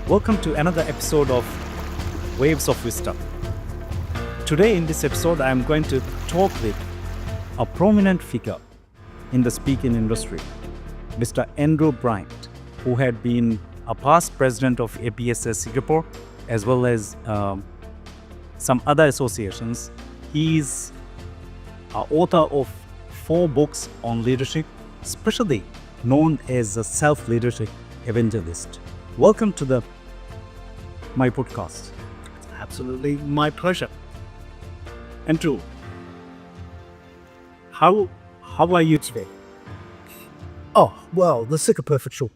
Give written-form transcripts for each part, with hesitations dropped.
Welcome to another episode of Waves of Wisdom. Today in this episode, I am going to talk with a prominent figure in the speaking industry, Mr. Andrew Bryant, who had been a past president of APSS Singapore, as well as some other associations. He's an author of 4 books on leadership, especially known as a self-leadership evangelist. Welcome to my podcast. Absolutely my pleasure. Andrew, how are you today? Oh, well, the superficial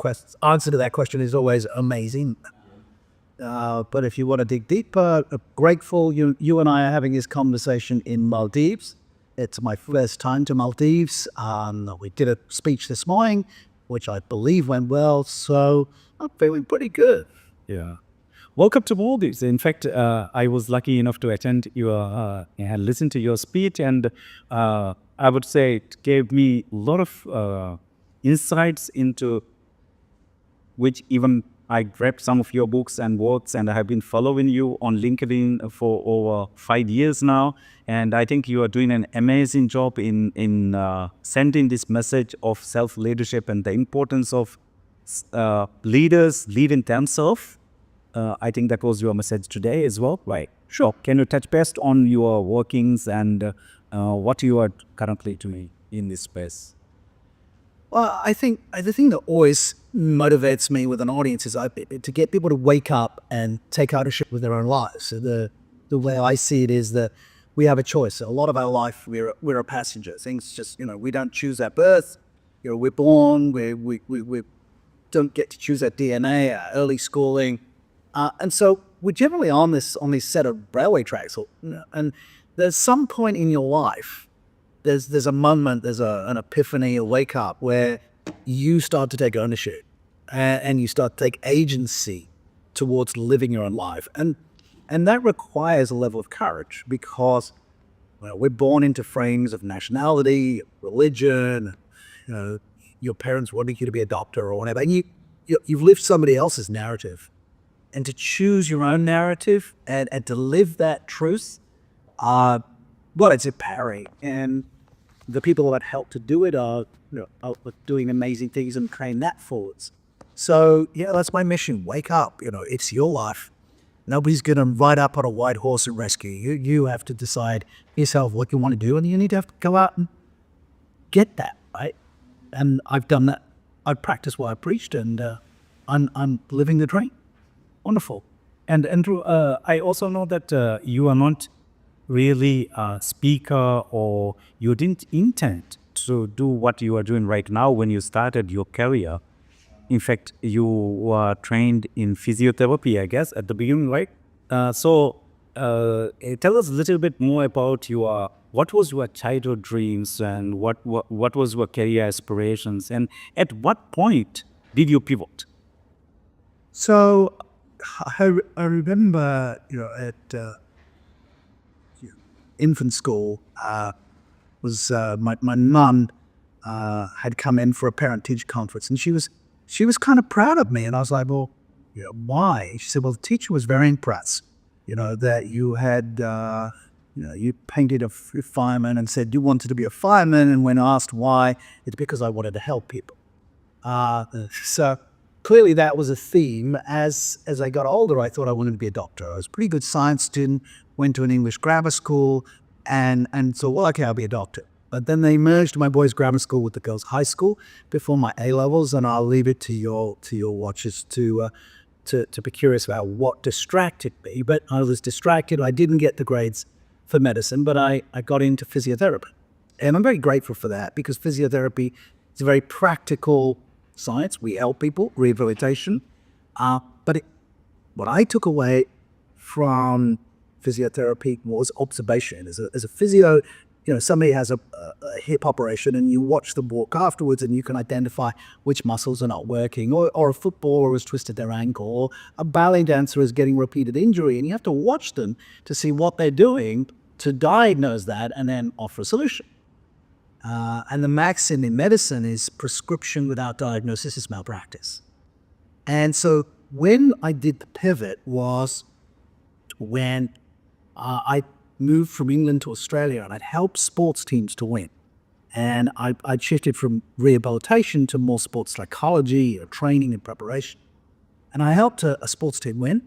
answer to that question is always amazing. But if you want to dig deeper, grateful you and I are having this conversation in Maldives. It's my first time to Maldives. We did a speech this morning, which I believe went well, so I'm feeling pretty good. Yeah. Welcome to Maldives. In fact, I was lucky enough to attend and listen to your speech, and I would say it gave me a lot of insights into which even I grabbed some of your books and works, and I have been following you on LinkedIn for over 5 years now. And I think you are doing an amazing job in sending this message of self-leadership and the importance of leaders leading themselves. I think that was your message today as well, right? Sure. Can you touch base on your workings and what you are currently doing in this space? Well, I think the thing that always motivates me with an audience is to get people to wake up and take ownership of their own lives. So the way I see it is that we have a choice. A lot of our life, we're a passenger. Things just, we don't choose our birth. We're born. We don't get to choose our DNA, our early schooling, and so we're generally on this set of railway tracks. And there's some point in your life. There's a moment, there's an epiphany, a wake up where you start to take ownership and you start to take agency towards living your own life. And that requires a level of courage because we're born into frames of nationality, religion, your parents wanting you to be a doctor or whatever. And you've lived somebody else's narrative. And to choose your own narrative and to live that truth, it's empowering. And the people that help to do it are doing amazing things and carrying that forwards. So, that's my mission. Wake up. It's your life. Nobody's going to ride up on a white horse and rescue you. You have to decide yourself what you want to do, and you need to have to go out and get that, right? And I've done that. I've practiced what I preached, and I'm living the dream. Wonderful. And Andrew, I also know that you are not really a speaker, or you didn't intend to do what you are doing right now when you started your career. In fact, you were trained in physiotherapy, I guess, at the beginning, right? So tell us a little bit more about what was your childhood dreams and what was your career aspirations, and at what point did you pivot? So I remember, at infant school, my mum had come in for a parent-teacher conference, and she was kind of proud of me, and I was like, well, why? She said, well, the teacher was very impressed, that you had, you painted a fireman and said you wanted to be a fireman, and when asked why, it's because I wanted to help people. So clearly that was a theme. As I got older, I thought I wanted to be a doctor. I was a pretty good science student, went to an English grammar school, and so, well, okay, I'll be a doctor. But then they merged my boys' grammar school with the girls' high school before my A-levels, and I'll leave it to your watchers to be curious about what distracted me. But I was distracted. I didn't get the grades for medicine, but I got into physiotherapy. And I'm very grateful for that because physiotherapy is a very practical science. We help people, rehabilitation. But what I took away from physiotherapy was observation. As a physio, somebody has a hip operation and you watch them walk afterwards and you can identify which muscles are not working, or a footballer has twisted their ankle, or a ballet dancer is getting repeated injury, and you have to watch them to see what they're doing to diagnose that and then offer a solution. And the maxim in medicine is prescription without diagnosis is malpractice. And so when I did the pivot was when I moved from England to Australia, and I'd helped sports teams to win. And I'd shifted from rehabilitation to more sports psychology or training and preparation. And I helped a sports team win,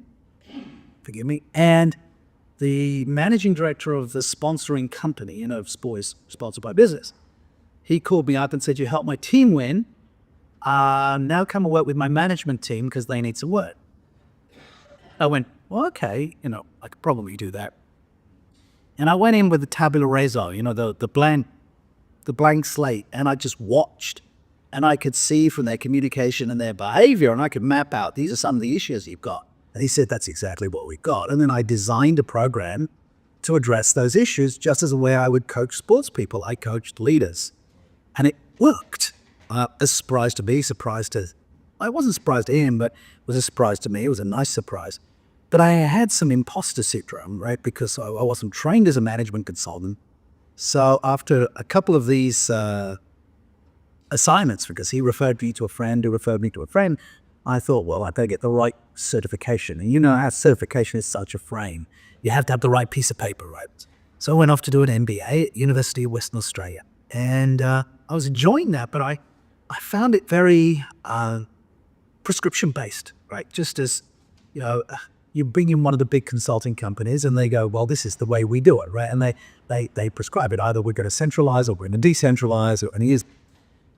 forgive me, and the managing director of the sponsoring company, sports sponsored by business, he called me up and said, "You helped my team win. Now come and work with my management team because they need some work." I went, "Well, okay, I could probably do that." And I went in with the tabula rasa, the blank slate, and I just watched. And I could see from their communication and their behavior, and I could map out, these are some of the issues you've got. And he said, "That's exactly what we've got." And then I designed a program to address those issues, just as a way I would coach sports people. I coached leaders. And it worked. A surprise to me, I wasn't surprised to him, but it was a surprise to me. It was a nice surprise. But I had some imposter syndrome, right? Because I wasn't trained as a management consultant. So after a couple of these assignments, because he referred me to a friend who referred me to a friend, I thought, well, I better get the right certification. And our certification is such a frame. You have to have the right piece of paper, right? So I went off to do an MBA at University of Western Australia. And I was enjoying that, but I found it very prescription-based, right? Just as, you bring in one of the big consulting companies and they go, "Well, this is the way we do it," right? And they prescribe it. Either we're going to centralize or we're going to decentralize.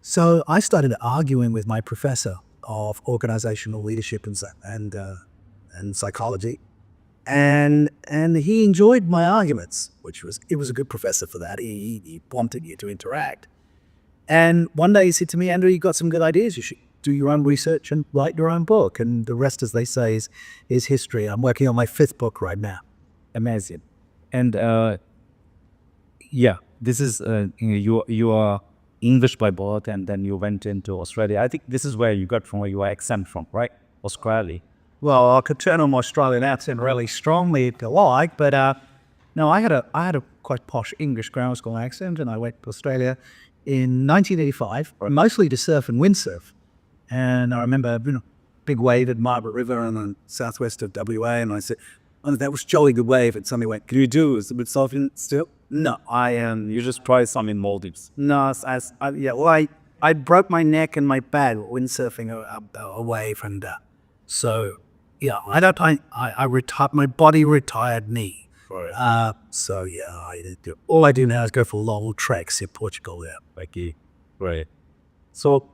So I started arguing with my professor of organizational leadership and psychology. And he enjoyed my arguments, it was a good professor for that. He wanted you to interact. And one day he said to me, "Andrew, you got some good ideas. You should do your own research and write your own book." And the rest, as they say, is history. I'm working on my 5th book right now. Amazing. And this is you are English by birth, and then you went into Australia. I think this is where you got from, where you are accent from, right? Australia. Well, I could turn on my Australian accent really strongly if you like, but no, I had a quite posh English grammar school accent, and I went to Australia in 1985, mostly to surf and windsurf. And I remember, big wave at Margaret River in the southwest of WA, and I said, "Oh, that was jolly good wave." And somebody went, "Can you do a bit surfing still?" No, You just try some in Maldives. no, I broke my neck and my back windsurfing a wave, and so yeah, I retired. My body retired me. So yeah, all I do now is go for long treks in Portugal. Yeah. Okay, right. So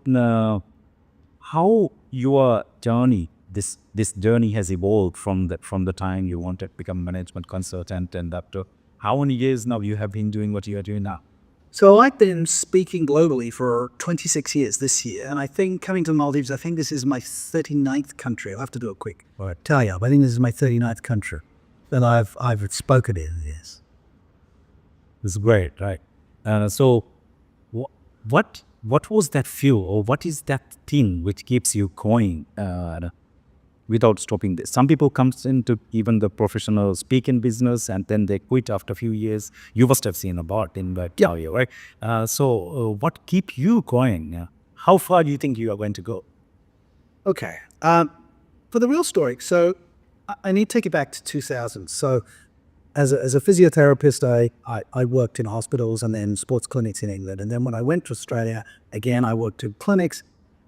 how your journey, this journey has evolved from the time you wanted to become a management consultant, and up to how many years now you have been doing what you are doing now? So I've been speaking globally for 26 years this year, and I think coming to the Maldives, I think this is my 39th country. I'll have to do a quick tally up. I think this is my 39th country that I've spoken in. Yes. It's great, right? So what was that fuel, or what is that thing which keeps you going without stopping this? Some people comes into even the professional speaking business and then they quit after a few years. You must have seen about in Victoria, right? So what keep you going? How far do you think you are going to go? Okay. For the real story, so I need to take it back to 2000. So as a physiotherapist, I worked in hospitals and then sports clinics in England. And then when I went to Australia, again, I worked in clinics,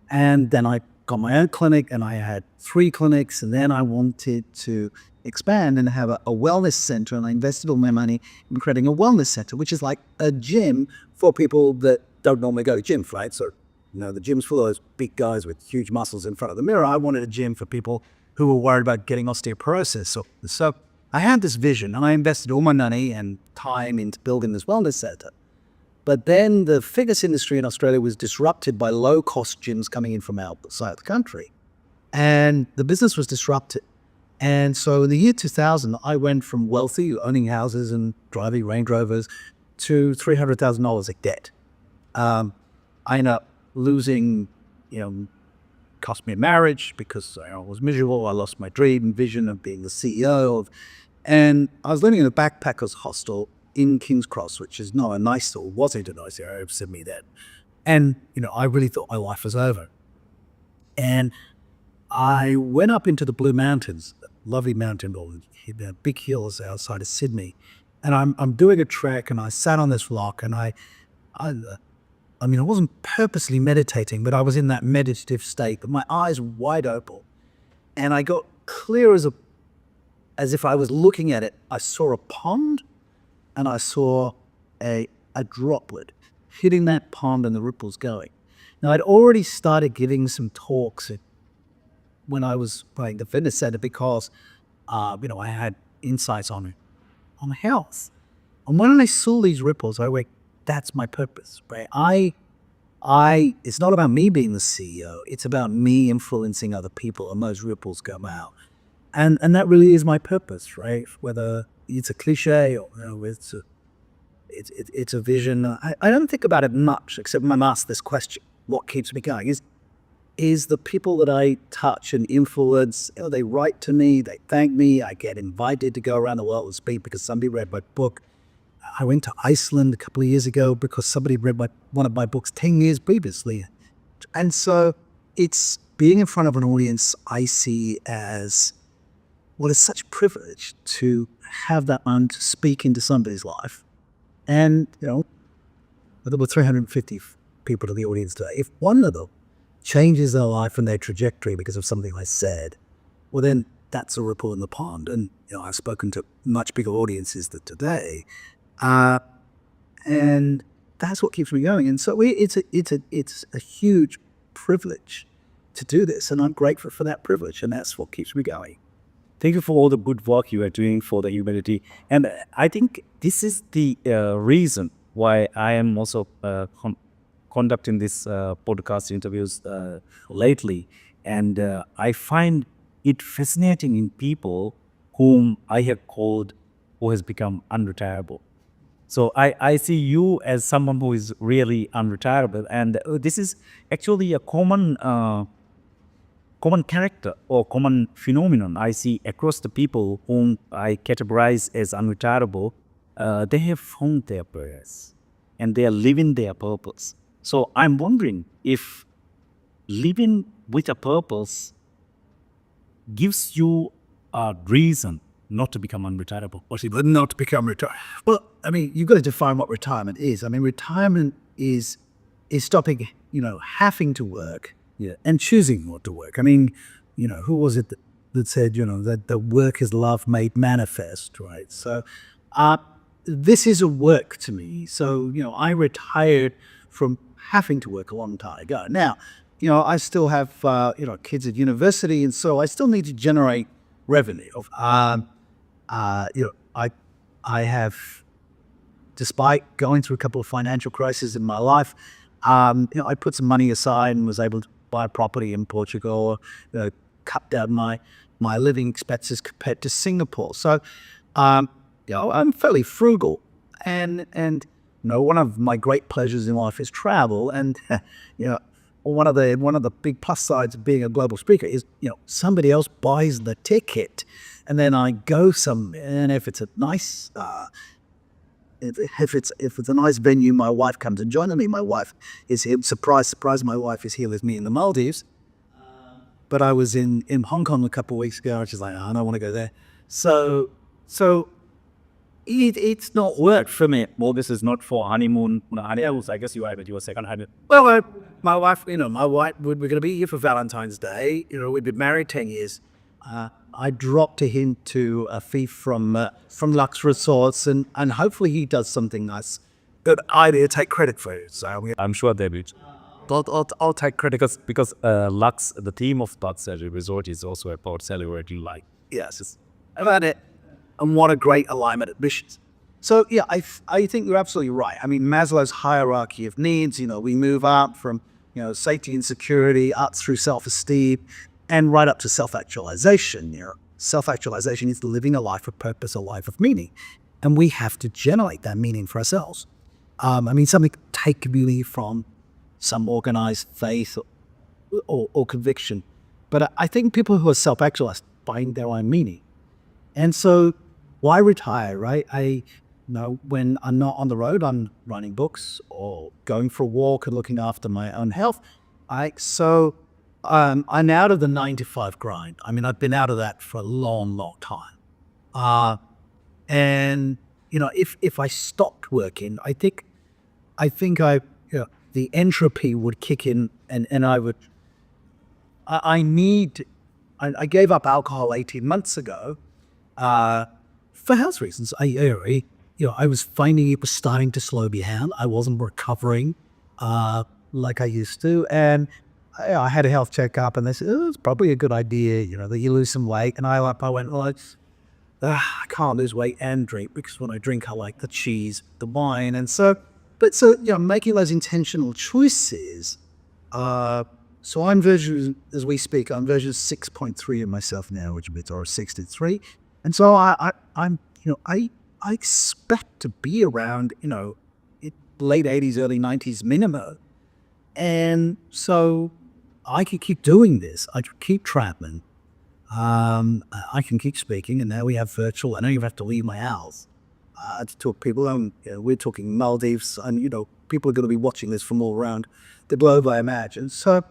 and then I got my own clinic, and I had 3 clinics. And then I wanted to expand and have a wellness center, and I invested all my money in creating a wellness center, which is like a gym for people that don't normally go to gyms, right? So, the gym's full of those big guys with huge muscles in front of the mirror. I wanted a gym for people who were worried about getting osteoporosis. So I had this vision, and I invested all my money and time into building this wellness center. But then the fitness industry in Australia was disrupted by low-cost gyms coming in from outside the country. And the business was disrupted. And so in the year 2000, I went from wealthy, owning houses and driving Range Rovers, to $300,000 of debt. I ended up losing, cost me a marriage because I was miserable. I lost my dream and vision of being the CEO and I was living in a backpackers hostel in King's Cross, which is not a nice, or wasn't a nice area, said me that. And, I really thought my life was over. And I went up into the Blue Mountains, lovely mountain, big hills outside of Sydney, and I'm doing a trek, and I sat on this rock, and I, I mean, I wasn't purposely meditating, but I was in that meditative state, but my eyes were wide open, and I got clear as if I was looking at it. I saw a pond, and I saw a droplet hitting that pond and the ripples going. Now, I'd already started giving some talks when I was playing the fitness center because, I had insights on health. And when I saw these ripples, I went, that's my purpose, right? It's not about me being the CEO. It's about me influencing other people, and those ripples come out. And that really is my purpose, right? Whether it's a cliche or it's a vision. I don't think about it much, except when I'm asked this question: what keeps me going? Is the people that I touch and influence. They write to me, they thank me. I get invited to go around the world and speak because somebody read my book. I went to Iceland a couple of years ago because somebody read one of my books 10 years previously. And so it's being in front of an audience I see as, well, it's such a privilege to have that moment to speak into somebody's life. And, there were 350 people to the audience today. If one of them changes their life and their trajectory because of something I said, well, then that's a ripple in the pond. And, I've spoken to much bigger audiences than today. And that's what keeps me going. And so it's a huge privilege to do this. And I'm grateful for that privilege. And that's what keeps me going. Thank you for all the good work you are doing for the humanity. And I think this is the reason why I am also conducting this podcast interviews lately. And I find it fascinating in people whom I have called, who has become unretiarable. So I see you as someone who is really unretireable. And this is actually a common character or common phenomenon I see across the people whom I categorize as unretireable. They have found their purpose and they are living their purpose. So I'm wondering if living with a purpose gives you a reason not to become unretirable. Or not to become retired. Well, you've got to define what retirement is. Retirement is stopping, having to work, and choosing not to work. Who was it that said, that the work is love made manifest, right? So this is a work to me. So, I retired from having to work a long time ago. Now, I still have, kids at university, and so I still need to generate revenue. I have, despite going through a couple of financial crises in my life, I put some money aside and was able to buy a property in Portugal, cut down my living expenses compared to Singapore. So, I'm fairly frugal, and one of my great pleasures in life is travel, and one of the big plus sides of being a global speaker is somebody else buys the ticket, and then I go somewhere, and if it's a nice if it's a nice venue, my wife comes and joins me. My wife is here. Surprise! My wife is here with me in the Maldives. But I was in Hong Kong a couple of weeks ago, and she's like, I don't want to go there. So it's not work for me. Well, this is not for honeymoon. I guess you are, but you were second honeymoon. Well, my wife, we're going to be here for Valentine's Day. We've been married 10 years. I dropped him to a thief from Lux Resorts, and hopefully he does something nice. Good idea. Take credit for it. So I'm sure they will. I'll take credit because Lux, the theme of Lux Resort is also about celebrating life. Yes, about it. And what a great alignment of missions. So yeah, I think you're absolutely right. Maslow's hierarchy of needs. We move up from safety and security up through self-esteem, and right up to self-actualization. Self-actualization is living a life of purpose, a life of meaning, and we have to generate that meaning for ourselves. Something take community from some organized faith or conviction, but I think people who are self-actualized find their own meaning. And so, why retire, right? When I'm not on the road, I'm writing books or going for a walk and looking after my own health. So I'm out of the 9 to 5 grind. I mean, I've been out of that for a long, long time. And if I stopped working, I think the entropy would kick in, and I gave up alcohol 18 months ago, for health reasons. I was finding it was starting to slow me down. I wasn't recovering like I used to, and I had a health checkup, and they said, "Oh, it's probably a good idea, that you lose some weight." And I went, "Well, I can't lose weight and drink, because when I drink, I like the cheese, the wine." And making those intentional choices. So as we speak, I'm version 6.3 of myself now, which is or 63. And so I expect to be around, late 80s, early 90s minimum. And so I could keep doing this. I could keep traveling. I can keep speaking, and now we have virtual. I don't even have to leave my house to talk to people. We're talking Maldives, and people are going to be watching this from all around the globe, I imagine. So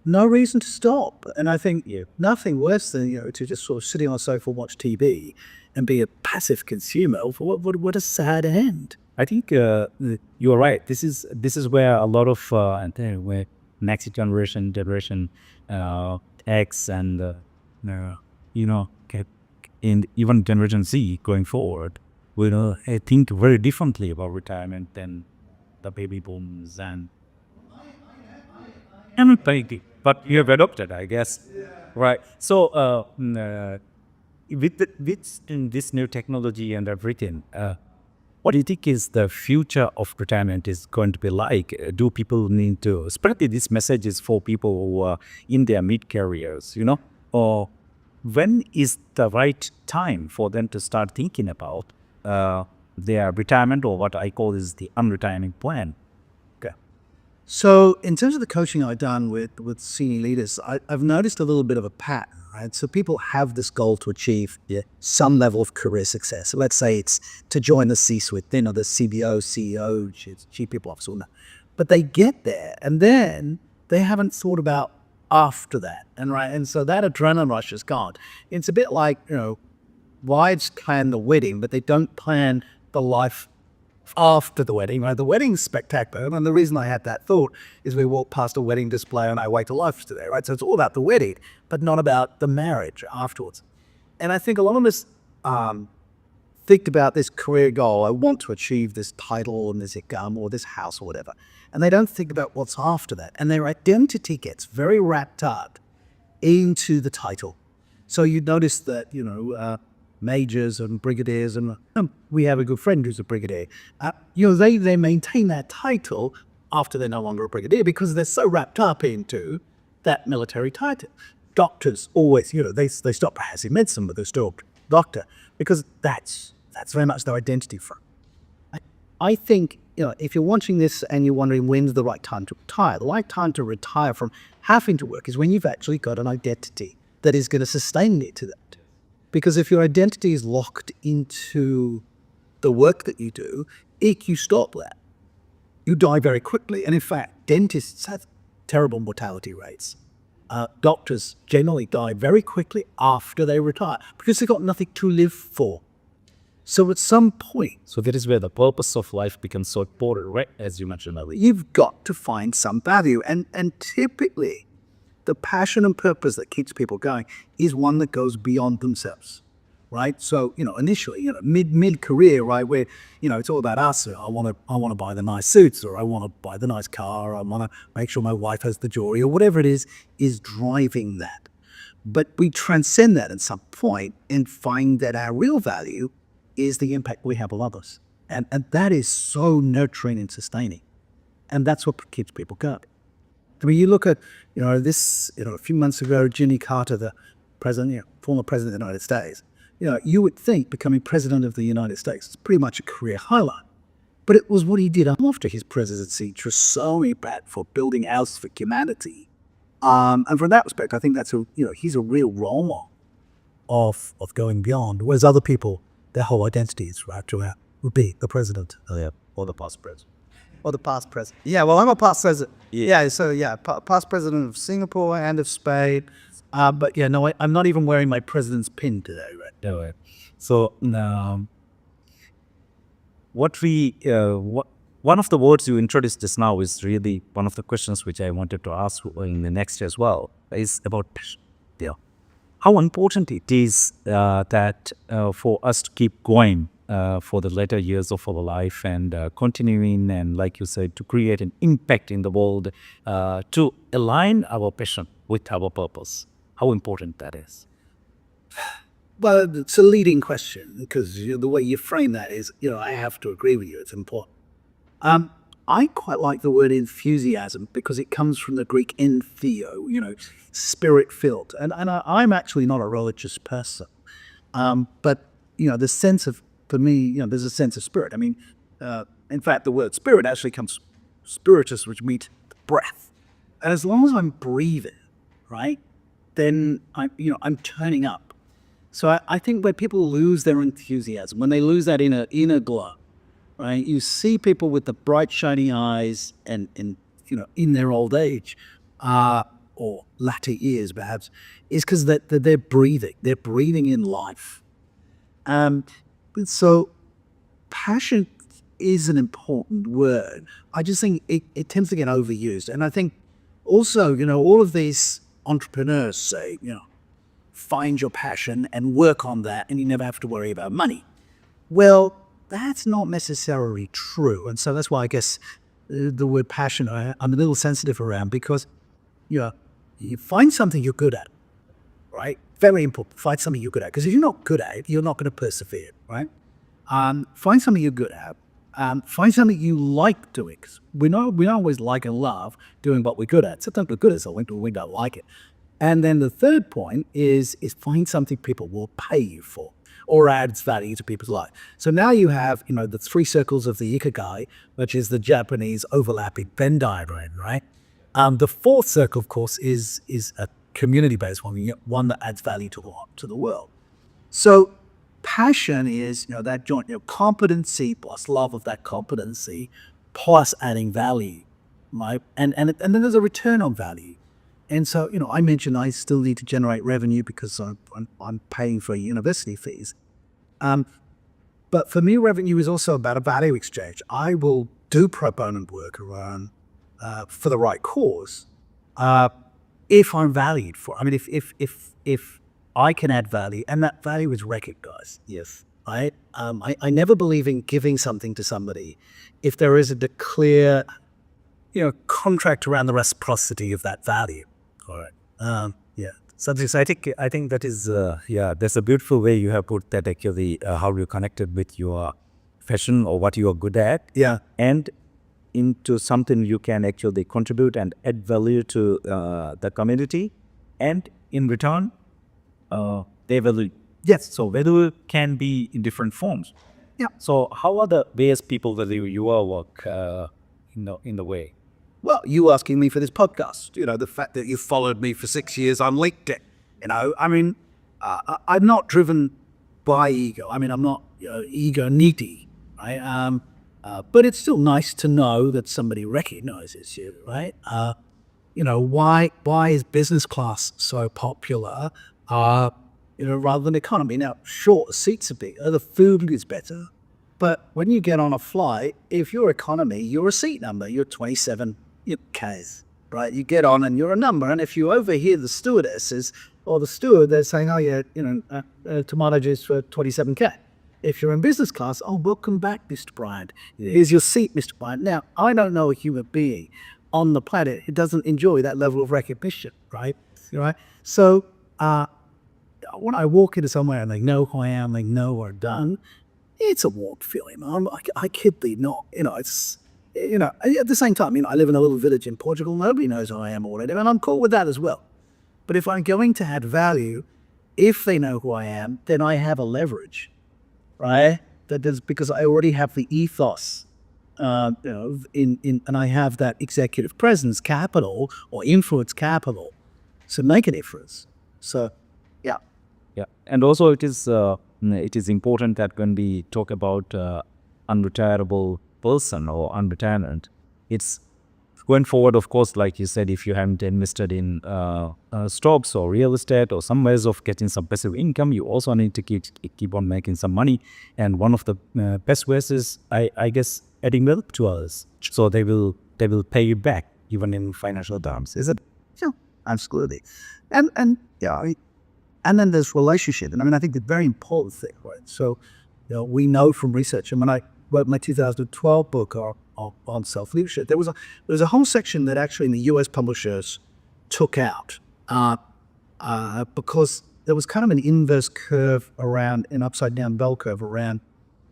no reason to stop. And I think nothing worse than to just sort of sitting on a sofa, watch TV, and be a passive consumer. What a sad end. I think you are right. This is where a lot of where next generation X and and even Generation Z going forward will I think very differently about retirement than the baby boomers and thinking. But you have adopted, I guess, right? So with this new technology and everything. What do you think is the future of retirement is going to be like? Do people need to, especially this message is for people who are in their mid-careers, or when is the right time for them to start thinking about their retirement, or what I call is the unretirement plan? Okay. So in terms of the coaching I've done with senior leaders, I've noticed a little bit of a pattern, right? So people have this goal to achieve some level of career success. So let's say it's to join the C-suite, the CBO, CEO, chief people officer. But they get there, and then they haven't thought about after that. And so that adrenaline rush is gone. It's a bit like, wives plan the wedding, but they don't plan the life after the wedding, right? The wedding's spectacular. And the reason I had that thought is we walked past a wedding display on our way to life today, right? So it's all about the wedding, but not about the marriage afterwards. And I think a lot of us think about this career goal. I want to achieve this title and this income or this house or whatever. And they don't think about what's after that. And their identity gets very wrapped up into the title. So you notice that, majors and brigadiers, and we have a good friend who's a brigadier. They maintain that title after they're no longer a brigadier because they're so wrapped up into that military title. Doctors always, they stop practicing medicine, but they're still doctor because that's very much their identity for. I think if you're watching this and you're wondering when's the right time to retire, the right time to retire from having to work is when you've actually got an identity that is going to sustain you to that. Because if your identity is locked into the work that you do, if you stop that, you die very quickly. And in fact, dentists have terrible mortality rates. Doctors generally die very quickly after they retire because they've got nothing to live for. So at some point... So that is where the purpose of life becomes so important, right? As you mentioned earlier. You've got to find some value. And typically, the passion and purpose that keeps people going is one that goes beyond themselves, right? So, initially, mid-career, right, where, it's all about us. I want to buy the nice suits, or I want to buy the nice car, or I want to make sure my wife has the jewelry, or whatever it is driving that. But we transcend that at some point and find that our real value is the impact we have on others. And that is so nurturing and sustaining. And that's what keeps people going. I mean, you look at, a few months ago, Jimmy Carter, the president, former president of the United States, you would think becoming president of the United States is pretty much a career highlight. But it was what he did after his presidency, which was so impactful for building house for humanity. And from that respect, I think he's a real role model of going beyond, whereas other people, their whole identity is wrapped around would be the president or the past president. Or the past president. Yeah, well, I'm a past president. Yeah, so yeah, past president of Singapore and of Spain. But yeah, no, I'm not even wearing my president's pin today, right? Yeah. So one of the words you introduced just now is really one of the questions which I wanted to ask in the next as well, is about passion. Yeah. How important it is that for us to keep going for the later years of our life and continuing, and like you said, to create an impact in the world, to align our passion with our purpose. How important that is. Well, it's a leading question because the way you frame that is, I have to agree with you. It's important. I quite like the word enthusiasm because it comes from the Greek entheo, spirit filled. And I'm actually not a religious person. But, the sense of, for me, there's a sense of spirit. I mean, in fact, the word spirit actually comes spiritus, which means breath. And as long as I'm breathing, right, then I'm turning up. So I think when people lose their enthusiasm, when they lose that inner glow, right, you see people with the bright, shiny eyes and in their old age, or latter years perhaps, is because they're breathing in life. So passion is an important word. I just think it tends to get overused. And I think also, all of these entrepreneurs say, find your passion and work on that and you never have to worry about money. Well, that's not necessarily true. And so that's why I guess the word passion I'm a little sensitive around, because you find something you're good at, right? Very important. Find something you're good at. Because if you're not good at it, you're not going to persevere, right? Find something you're good at. Find something you like doing. 'Cause we don't always like and love doing what we're good at. Sometimes we're good at something, but we don't like it. And then the third point is find something people will pay you for or adds value to people's life. So now you have, the three circles of the Ikigai, which is the Japanese overlapping Venn diagram, right? The fourth circle, of course, is a community-based one that adds value to the world. So passion is, that joint, competency plus love of that competency plus adding value, right? And then there's a return on value. And so, I mentioned I still need to generate revenue because I'm paying for university fees. But for me, revenue is also about a value exchange. I will do pro bono work around for the right cause if I'm valued for. I mean, if I can add value and that value is recognized. Yes. Right. I never believe in giving something to somebody if there isn't a clear, contract around the reciprocity of that value. All right. Yeah. So I think that is, that's a beautiful way you have put that, actually, how you connected with your passion or what you are good at. Yeah. And into something you can actually contribute and add value to the community. And in return, they value. Yes. So value can be in different forms. Yeah. So how are the ways people value your work in the way? Well, you asking me for this podcast, the fact that you followed me for 6 years on LinkedIn, I mean, I'm not driven by ego. I mean, I'm not ego needy, right? But it's still nice to know that somebody recognizes you, right? Why is business class so popular, rather than economy? Now, sure, the seats are bigger, the food is better, but when you get on a flight, if you're economy, you're a seat number, you're 27 Ks, right? You get on and you're a number. And if you overhear the stewardesses or the steward, they're saying, oh yeah, tomato juice for 27K. If you're in business class, oh, welcome back, Mr. Bryant. Here's your seat, Mr. Bryant. Now, I don't know a human being on the planet who doesn't enjoy that level of recognition, right? Right? So when I walk into somewhere and they know who I am, they know what I've done, it's a warm feeling. I kid thee not. It's, at the same time, I live in a little village in Portugal. Nobody knows who I am already, and I'm cool with that as well. But if I'm going to add value, if they know who I am, then I have a leverage, right? That is because I already have the ethos, and I have that executive presence capital or influence capital to make a difference. So, yeah. Yeah, and also it is important that when we talk about unretiarable person or unretirement. It's going forward, of course, like you said, if you haven't invested in stocks or real estate or some ways of getting some passive income, you also need to keep on making some money. And one of the best ways is, I guess, adding wealth to others, so they will pay you back even in financial terms. Is it? Yeah, absolutely. And yeah, and then there's relationship. And I mean, I think the very important thing, right? So, we know from research, and when I wrote my 2012 book on self-leadership, there was a whole section that actually in the US publishers took out because there was kind of an inverse curve around, an upside down bell curve around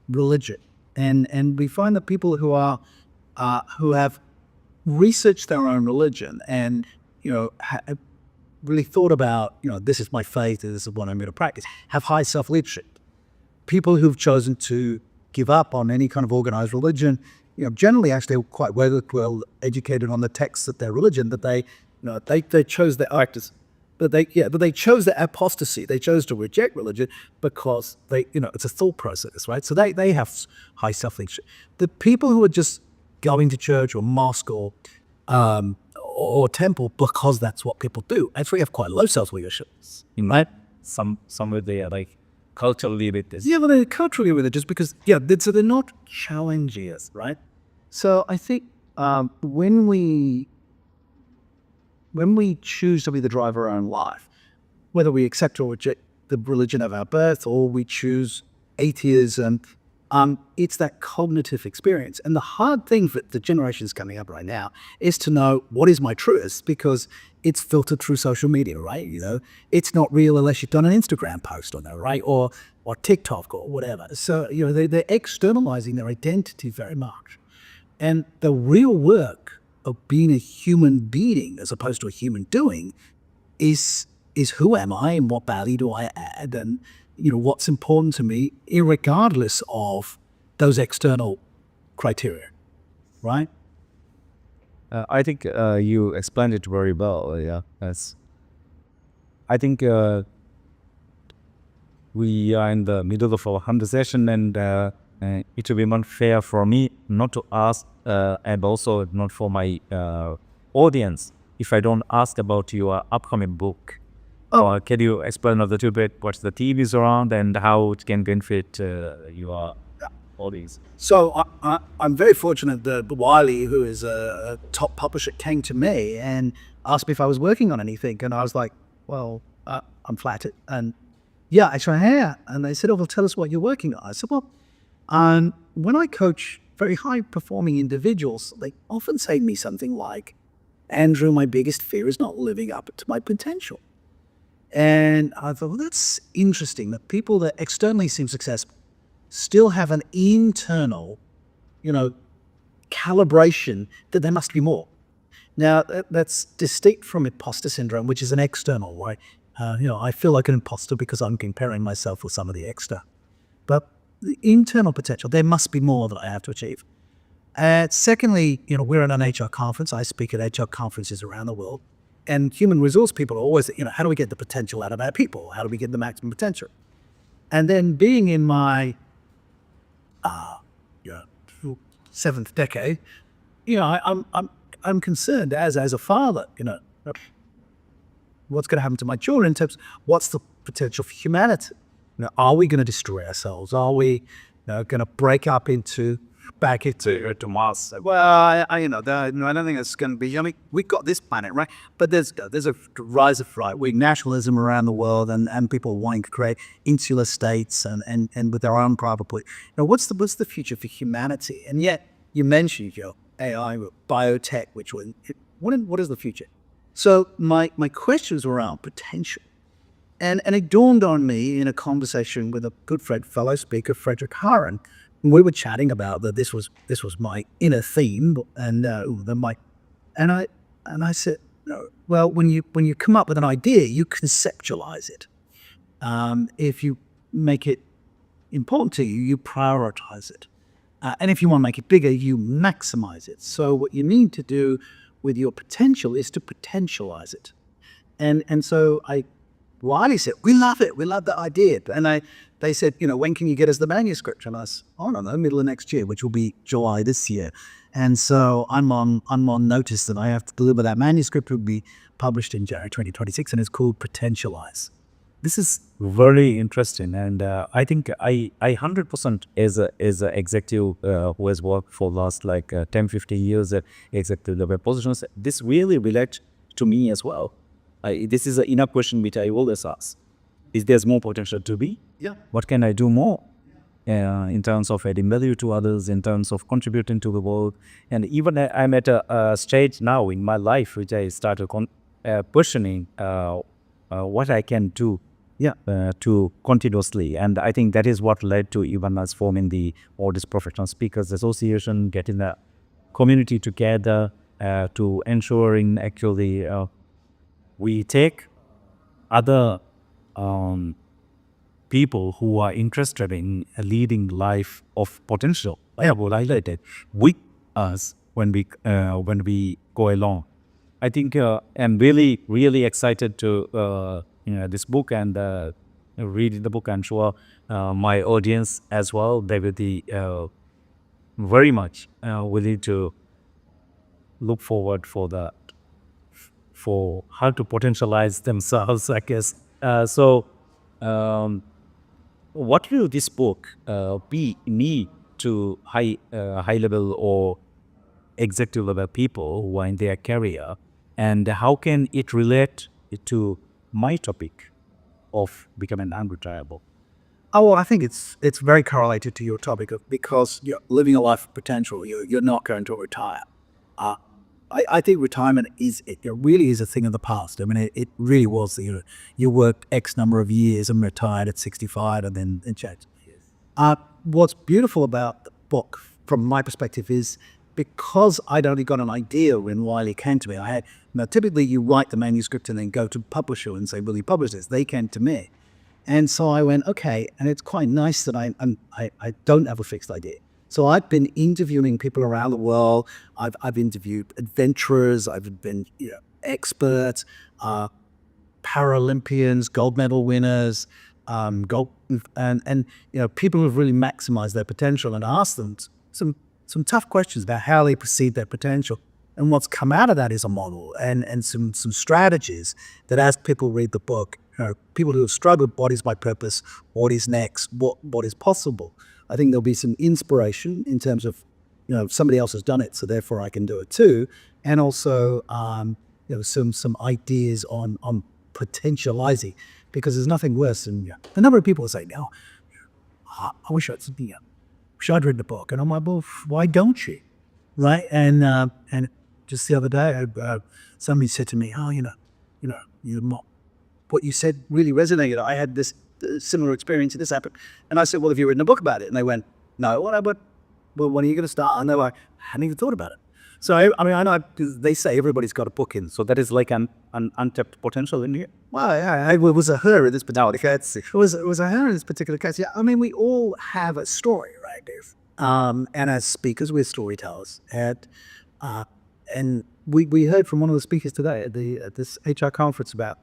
religion. And we find that people who have researched their own religion and, really thought about, this is my faith, this is what I'm going to practice, have high self-leadership. People who've chosen to give up on any kind of organized religion, generally actually are quite well educated on the texts of their religion, that they chose their practice, but they chose their apostasy. They chose to reject religion because it's a thought process, right? So they have high self-leadership. The people who are just going to church or mosque or temple because that's what people do, actually have quite low self-leadership, right? Somewhere they are like culturally with this. Yeah, but they're culturally with it just because, so they're not challenging us, right? So I think when we choose to be the driver of our own life, whether we accept or reject the religion of our birth or we choose atheism, it's that cognitive experience. And the hard thing for the generations coming up right now is to know what is my truth, because it's filtered through social media, right? It's not real unless you've done an Instagram post on it, right? Or TikTok or whatever. So, they're externalizing their identity very much. And the real work of being a human being as opposed to a human doing is who am I and what value do I add, and what's important to me, irregardless of those external criteria, right? I think you explained it very well. Yeah, I think we are in the middle of our conversation, and it will be unfair for me not to ask, and also not for my audience, if I don't ask about your upcoming book. Can you explain a little bit what the theme is around and how it can benefit your audience? So I'm very fortunate that Wiley, who is a top publisher, came to me and asked me if I was working on anything. And I was like, well, I'm flattered. And yeah, actually I am. And they said, well, tell us what you're working on. I said, well, when I coach very high-performing individuals, they often say to me something like, Andrew, my biggest fear is not living up to my potential. And I thought, well, that's interesting that people that externally seem successful still have an internal, calibration that there must be more. Now, that's distinct from imposter syndrome, which is an external, right? I feel like an imposter because I'm comparing myself with some of the extra. But the internal potential, there must be more that I have to achieve. Secondly, we're at an HR conference. I speak at HR conferences around the world. And human resource people are always, how do we get the potential out of our people? How do we get the maximum potential? And then being in my seventh decade, I'm concerned as a father, what's going to happen to my children in terms of what's the potential for humanity? Are we going to destroy ourselves? Are we going to break up back into Mars? Well, I don't think it's going to be. I mean, we've got this planet, right? But there's a rise of right-wing nationalism around the world, and people wanting to create insular states and with their own private police. What's the future for humanity? And yet you mentioned AI, biotech, what is the future? So my questions were around potential. And it dawned on me in a conversation with a good friend, fellow speaker, Frederick Harron. We were chatting about that. This was my inner theme, and I said, well, when you come up with an idea, you conceptualize it. If you make it important to you, you prioritize it, and if you want to make it bigger, you maximize it. So what you need to do with your potential is to potentialize it, and so Wiley said, we love it. We love the idea. And they said, when can you get us the manuscript? And I said, I don't know, middle of next year, which will be July this year. And so I'm on notice that I have to deliver that manuscript. It will be published in January 2026, and it's called Potentialize. This is very interesting, and I think I 100% as a executive who has worked for last 10, 15 years at executive level positions. This really relates to me as well. This is an inner question which I always ask: is there more potential to be? Yeah. What can I do more in terms of adding value to others, in terms of contributing to the world? And even I'm at a stage now in my life which I started questioning what I can do to continuously. And I think that is what led to even us forming the all this Professional Speakers Association, getting the community together to ensuring actually we take other people who are interested in a leading life of potential. I will highlight it with us when we go along. I think I'm really, really excited to this book and read the book. I'm sure my audience as well, they will be very much willing to look forward for how to potentialize themselves, I guess. What will this book be need to high level or executive level people who are in their career, and how can it relate to my topic of becoming unretireable? Oh, well, I think it's very correlated to your topic because you're living a life of potential. You're not going to retire. I think retirement it really is a thing of the past. I mean, it really was. You worked X number of years and retired at 65, and then it changed. What's beautiful about the book, from my perspective, is because I'd only got an idea when Wiley came to me. Typically you write the manuscript and then go to publisher and say, "Will you publish this?" They came to me, and so I went, "Okay." And it's quite nice that I don't have a fixed idea. So I've been interviewing people around the world. I've interviewed adventurers. I've been experts, Paralympians, gold medal winners, gold, and people who've really maximized their potential, and asked them some tough questions about how they perceive their potential. And what's come out of that is a model and some strategies that, as people read the book, people who have struggled, what is my purpose? What is next? What is possible? I think there'll be some inspiration in terms of, somebody else has done it, so therefore I can do it too. And also, some ideas on potentializing, because there's nothing worse than the number of people who say, "No, I wish I'd read the book." And I'm like, "Well, why don't you?" Right? And just the other day, somebody said to me, "Oh, what you said really resonated. I had this similar experience, and this happened." And I said, "Well, have you written a book about it?" And they went, "No." Well, when are you going to start? And they were like, "I hadn't even thought about it." So I know they say everybody's got a book in. So that is like an untapped potential in here. Well, yeah, it was a her in this particular case. It was a her in this particular case. Yeah, I mean, we all have a story, right, Dave? And as speakers, we're storytellers. And we heard from one of the speakers today at this HR conference about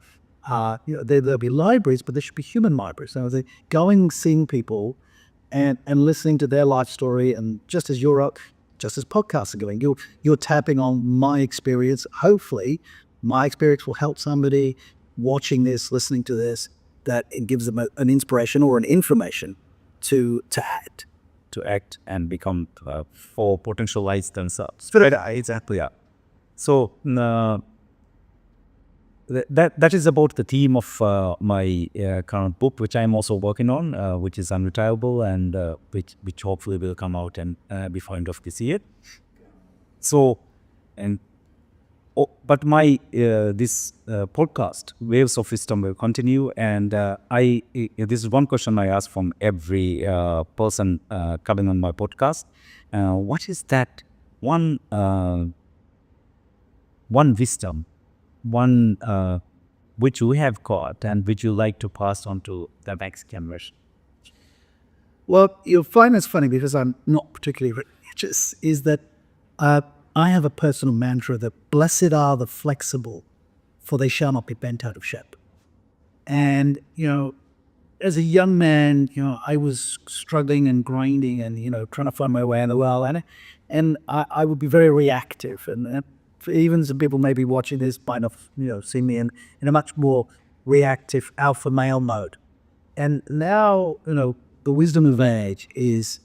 there'll be libraries, but there should be human libraries. So they going, seeing people, and listening to their life story, and just as podcasts are going, you're tapping on my experience. Hopefully, my experience will help somebody watching this, listening to this, that it gives them an inspiration or an information to act and become or potentialize themselves. Exactly. Yeah. So that is about the theme of my current book, which I'm also working on, which is Unretireable, and which hopefully will come out and before end of this year. So, but my this podcast, Waves of Wisdom, will continue, and this is one question I ask from every person coming on my podcast. What is that one wisdom, one which you have got and which you like to pass on to the next generation? Well, you'll find this funny because I'm not particularly religious, is that I have a personal mantra that blessed are the flexible, for they shall not be bent out of shape. And, as a young man, I was struggling and grinding and, trying to find my way in the world. And I would be very reactive. And even some people maybe watching this might have, seen me in a much more reactive alpha male mode. And now, the wisdom of age is,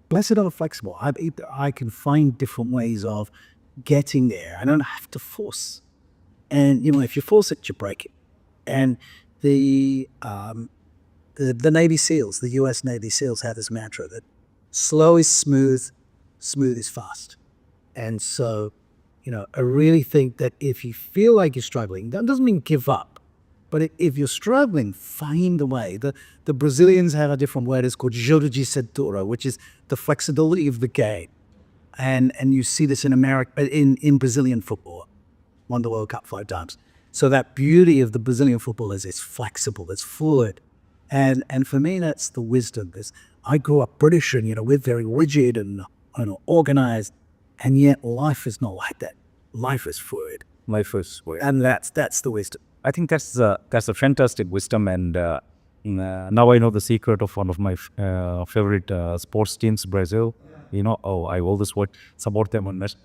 blessed are the flexible. I can find different ways of getting there. I don't have to force. And, if you force it, you break it. And the Navy SEALs, the U.S. Navy SEALs have this mantra that slow is smooth, smooth is fast. And so, I really think that if you feel like you're struggling, that doesn't mean give up. But if you're struggling, find a way. The Brazilians have a different word. It's called jogo de cintura, which is the flexibility of the game. And you see this in America, in Brazilian football. Won the World Cup 5 times. So that beauty of the Brazilian football is it's flexible, it's fluid. And for me, that's the wisdom. I grew up British and, we're very rigid and organized. And yet life is not like that. Life is fluid. Life is weird. And that's the wisdom. I think that's a fantastic wisdom, and now I know the secret of one of my favorite sports teams, Brazil. I always support them on match.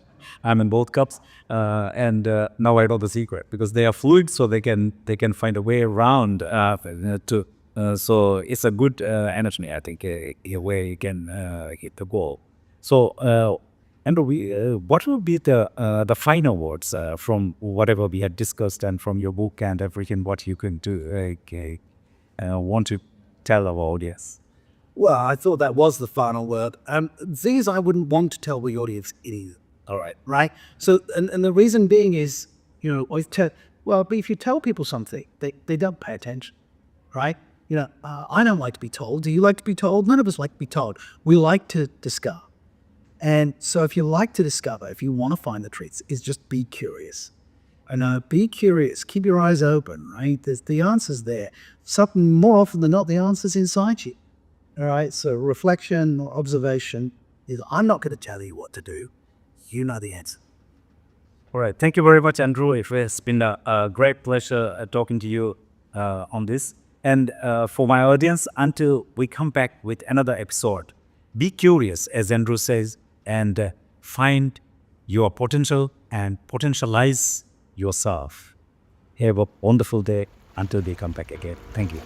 I'm in both cups, and now I know the secret because they are fluid, so they can find a way around to. So it's a good analogy, I think, where you can hit the goal. So. Andrew, what will be the final words from whatever we had discussed and from your book and everything, what you can do? Want to tell our audience? Well, I thought that was the final word. These I wouldn't want to tell the audience either. All right. Right? So, and the reason being is, but if you tell people something, they don't pay attention, right? I don't like to be told. Do you like to be told? None of us like to be told. We like to discover. And so if you like to discover, if you want to find the truths, is just be curious. And be curious. Keep your eyes open, right? There's the answer's there. Something more often than not, the answer's inside you. All right? So reflection or observation is, I'm not going to tell you what to do. You know the answer. All right. Thank you very much, Andrew. It has been a great pleasure talking to you on this. And for my audience, until we come back with another episode, be curious, as Andrew says, and find your potential and potentialize yourself. Have a wonderful day until they come back again. Thank you.